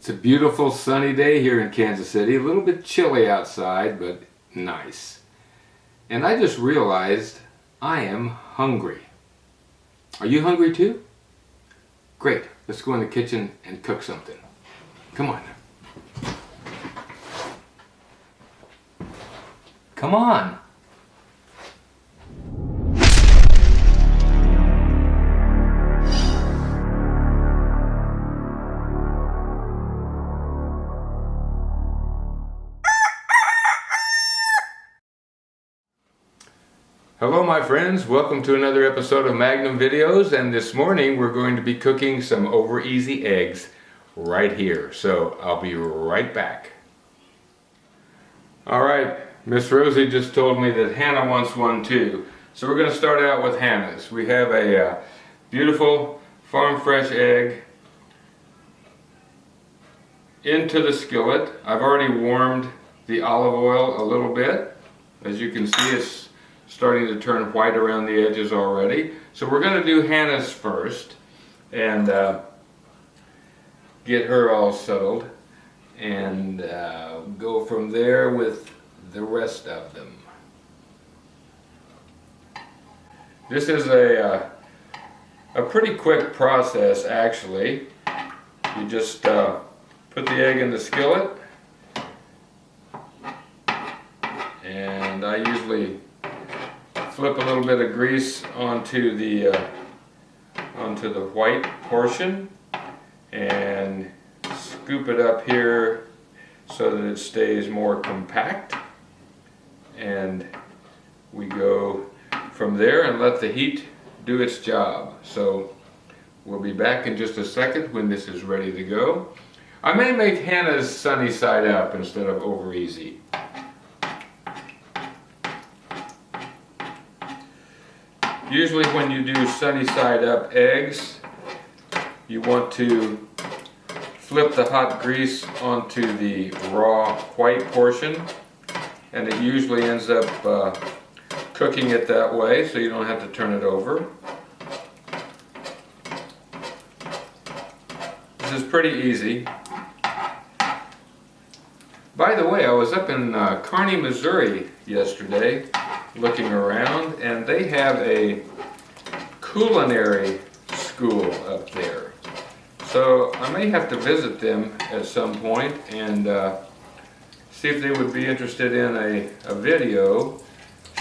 It's a beautiful sunny day here in Kansas City. A little bit chilly outside, but nice. And I just realized I am hungry. Are you hungry too? Great. Let's go in the kitchen and cook something. Come on. Come on. Hello my friends, welcome to another episode of Magnum Videos, and this morning we're going to be cooking some over easy eggs right here. So I'll be right back. Alright, Miss Rosie just told me that Hannah wants one too. So we're going to start out with Hannah's. We have a beautiful farm fresh egg into the skillet. I've already warmed the olive oil a little bit. As you can see, it's starting to turn white around the edges already. So we're going to do Hannah's first and get her all settled and go from there with the rest of them. This is a pretty quick process actually. You just put the egg in the skillet, and I usually flip a little bit of grease onto the white portion and scoop it up here so that it stays more compact, and we go from there and let the heat do its job. So we'll be back in just a second when this is ready to go. I may make Hannah's sunny side up instead of over easy. Usually when you do sunny side up eggs, you want to flip the hot grease onto the raw white portion, and it usually ends up cooking it that way, so you don't have to turn it over. This is pretty easy. By the way, I was up in Kearney, Missouri yesterday looking around, and they have a culinary school up there. So I may have to visit them at some point and see if they would be interested in a video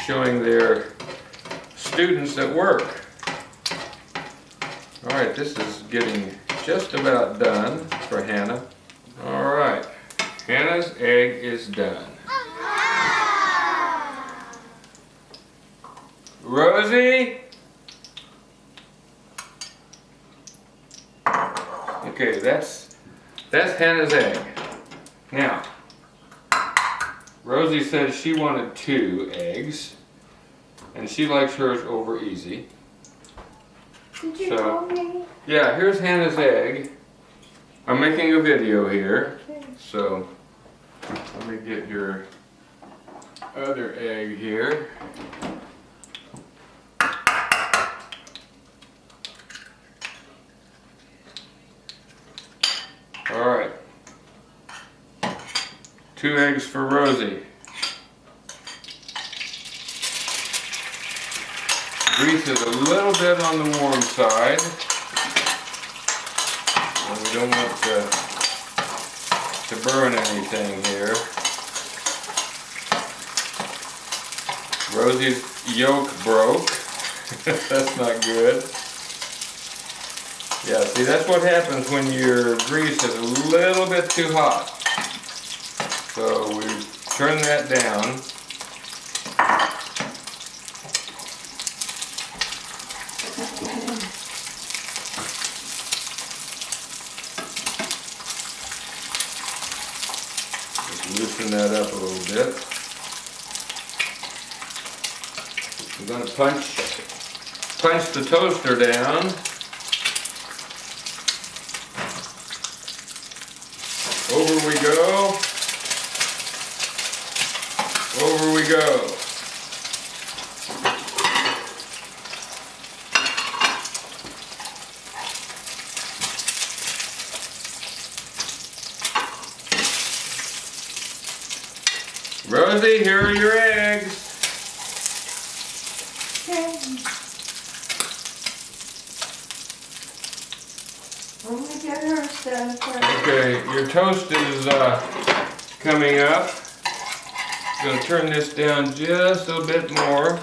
showing their students at work. Alright, this is getting just about done for Hannah. Alright, Hannah's egg is done. Rosie? Okay, that's Hannah's egg. Now, Rosie said she wanted 2 eggs, and she likes hers over easy. Did you tell me? Yeah, here's Hannah's egg. I'm making a video here, so let me get your other egg here. Alright, 2 eggs for Rosie. Grease is a little bit on the warm side. And we don't want to burn anything here. Rosie's yolk broke. That's not good. Yeah, see, that's what happens when your grease is a little bit too hot. So we turn that down. Just loosen that up a little bit. We're going to punch the toaster down. Over we go. Over we go. Rosie, here are your eggs. Let me get her stuff first. Okay, your toast is coming up. Gonna turn this down just a bit more.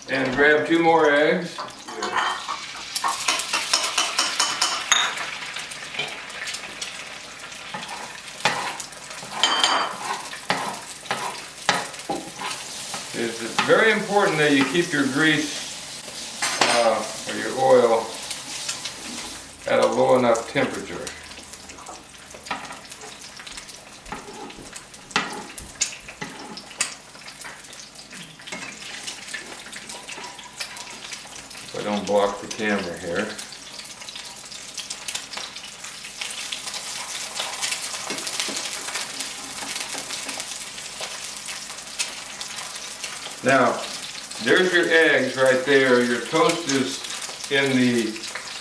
And grab 2 more eggs. It's very important that you keep your grease or your oil at a low enough temperature. So I don't block the camera here. Now, there's your eggs right there. Your toast is in the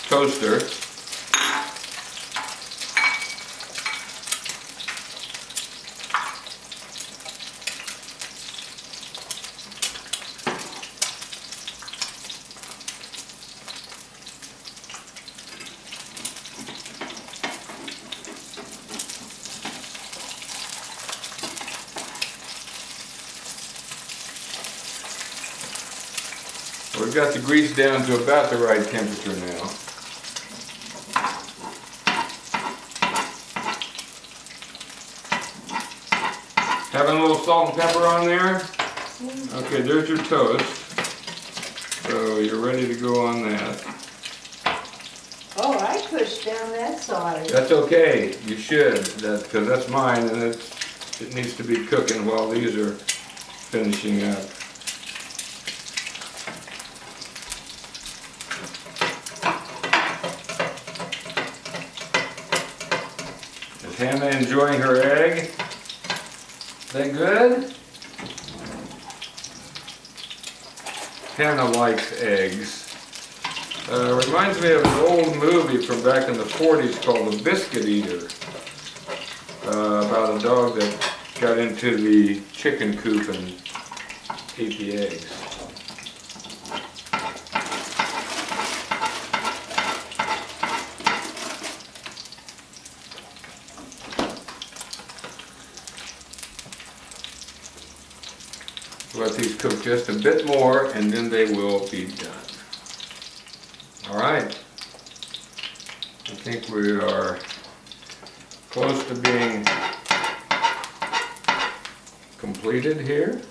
toaster. We've got the grease down to about the right temperature now. Having a little salt and pepper on there? Okay, there's your toast. So you're ready to go on that. Oh, I pushed down that side. That's okay, you should, because that's mine and it needs to be cooking while these are finishing up. Is Hannah enjoying her egg? Is that good? Hannah likes eggs. Reminds me of an old movie from back in the 40s called The Biscuit Eater. About a dog that got into the chicken coop and ate the eggs. Let these cook just a bit more and then they will be done. All right. I think we are close to being completed here.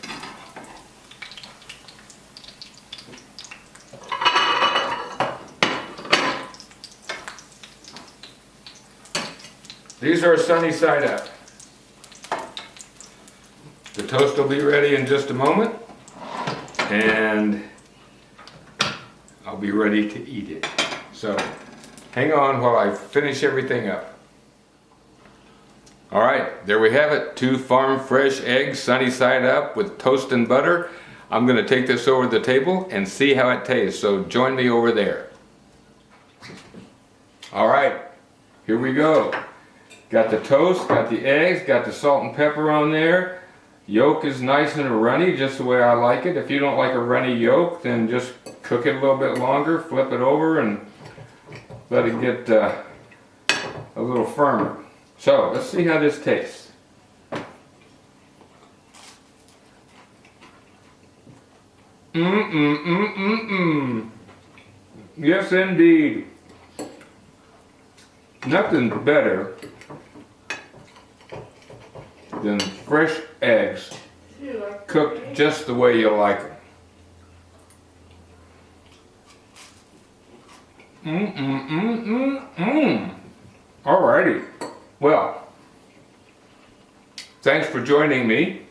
These are sunny side up. The toast will be ready in just a moment, and I'll be ready to eat it. So, hang on while I finish everything up. All right, there we have it. 2 farm fresh eggs, sunny side up with toast and butter. I'm gonna take this over the table and see how it tastes, so join me over there. All right, here we go. Got the toast, got the eggs, got the salt and pepper on there. Yolk is nice and runny, just the way I like it. If you don't like a runny yolk, then just cook it a little bit longer, flip it over, and let it get a little firmer. So, let's see how this tastes. Yes, indeed. Nothing better than fresh eggs cooked just the way you like them. Alrighty. Well, thanks for joining me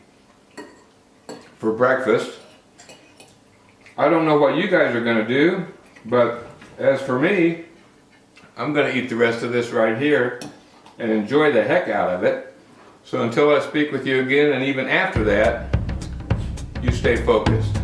for breakfast. I don't know what you guys are going to do, but as for me, I'm going to eat the rest of this right here and enjoy the heck out of it. So until I speak with you again, and even after that, you stay focused.